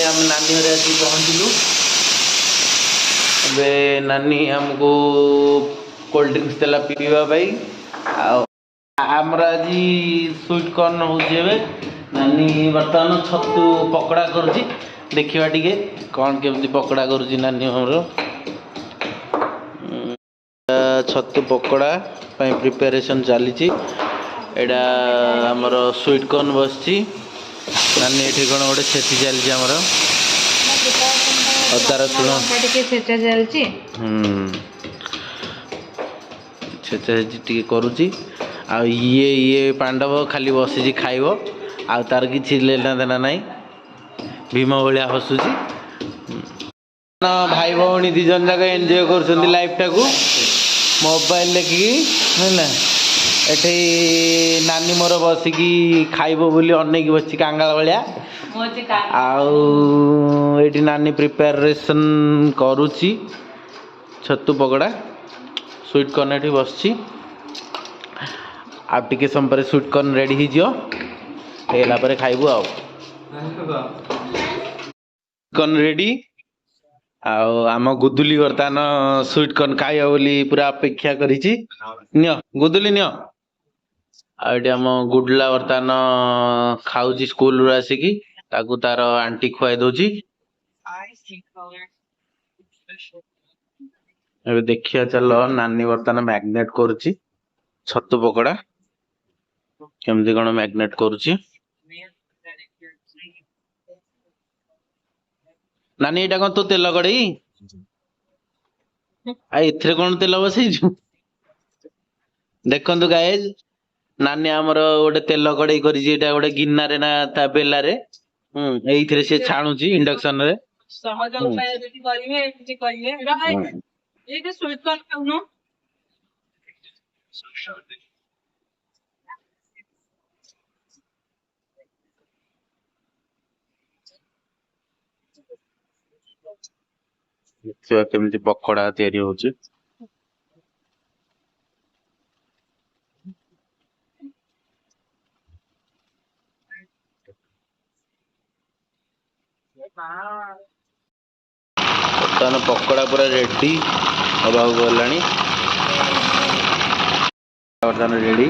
आम नानी घर आसी पहुँचलु। ଏବେ ନାନୀ ଆମକୁ କୋଲ୍ଡ ଡ୍ରିଙ୍କସ୍ ଦେଲା ପିଇବା ପାଇଁ। ଆଉ ଆମର ଆଜି ସୁଇଟ୍ କର୍ଣ୍ଣ ହେଉଛି। ଏବେ ନାନୀ ବର୍ତ୍ତମାନ ଛତୁ ପକୋଡ଼ା କରୁଛି। ଦେଖିବା ଟିକେ କ'ଣ କେମିତି ପକୋଡ଼ା କରୁଛି ନାନୀ ଆମର। ଛତୁ ପକୋଡ଼ା ପାଇଁ ପ୍ରିପାରେସନ୍ ଚାଲିଛି। ଏଇଟା ଆମର ସୁଇଟ୍ କର୍ଣ୍ଣ ବସିଛି। ନାନୀ ଏଠି କ'ଣ ଗୋଟେ ଛେଚି ଚାଲିଛି ଆମର ଅଦା ରସୁଣ ଟିକେ ଛେଚା ଚାଲିଛି। ଛେଚା ଛେଚି ଟିକେ କରୁଛି। ଆଉ ଇଏ ପାଣ୍ଡବ ଖାଲି ବସିଛି ଖାଇବ। ଆଉ ତାର କିଛି ଲେନା ଦେନା ନାହିଁ। ଭୀମ ଭଳିଆ ହସୁଛି। ଭାଇ ଭଉଣୀ ଦି ଜଣ ଯାକ ଏନ୍ଜୟ କରୁଛନ୍ତି ଲାଇଫଟାକୁ ମୋବାଇଲ ଦେଖିକି ହେଲା। ଏଠି ନାନୀ ମୋର ବସିକି ଖାଇବ ବୋଲି ଅନେଇକି ବସିଛି କାଙ୍ଗାଳ ଭଳିଆ। ଆଉ ଏଠି ନାନୀ ପ୍ରିପାରେସନ୍ କରୁଛି ଛତୁ ପକୋଡ଼ା। ସୁଇଟ୍ କର୍ଣ୍ଣ ଏଠି ବସିଛି। ଆଉ ଟିକେ ସମୟ ପରେ ସୁଇଟ୍ କର୍ଣ୍ଣ ରେଡ଼ି ହେଇଯିବ। ହେଇଗଲା ପରେ ଖାଇବୁ। ଆଉ କର୍ଣ୍ଣ ରେଡ଼ି। ଆଉ ଆମ ଗୁଦୁଲି ବର୍ତ୍ତମାନ ସୁଇଟ୍ କର୍ଣ୍ଣ ଖାଇବ ବୋଲି ପୁରା ଅପେକ୍ଷା କରିଛି। ନିଅ ଗୁଦୁଲି ନିଅ। ଆଉ ଏଠି ଆମ ଗୁଡଲା ବର୍ତ୍ତମାନ ଖାଉଛି ସ୍କୁଲରୁ ଆସିକି। ତାକୁ ତାର ଆଣ୍ଟି ଖୁଆଇ ଦଉଛି। ଏବେ ଦେଖିବା ଚାଲ ନାନୀ ବର୍ତ୍ତମାନ ମ୍ୟାଗନେଟ୍ କରୁଛି ଛତୁ ପକୋଡ଼ା। କେମିତି କ'ଣ ମ୍ୟାଗନେଟ୍ କରୁଛି। ନାନୀ ଏଇଟା କ'ଣ ତୁ ତେଲ କଡ଼େଇ? ଆଉ ଏଥିରେ କ'ଣ ତେଲ ବସେଇଛୁ? ଦେଖନ୍ତୁ ଗାଇଜ୍, ନାନୀ ଆମର ଗୋଟେ ତେଲ କଡ଼େଇ କରିଛି। ଏଇଟା ଗୋଟେ ଗିନାରେ ନା ତା ବେଲାରେ। ଏଇଥିରେ ସେ ଛାଣୁଛି ଇଣ୍ଡକ୍ସନରେ। ସହଜ ଉପାୟ ଯଦି କରିବେ ଏମିତି କରିବେ। ଏଇଟା ସୁଇଟ୍ କର୍ଣ୍ଣ ଖାଉନ। ଦେଖିବା କେମିତି ପକୋଡ଼ା ତିଆରି ହଉଛି। ବର୍ତ୍ତମାନ ପକୋଡ଼ା ପୁରା ରେଡି ହବାକୁ ଗଲାଣି। ବର୍ତ୍ତମାନ ରେଡି।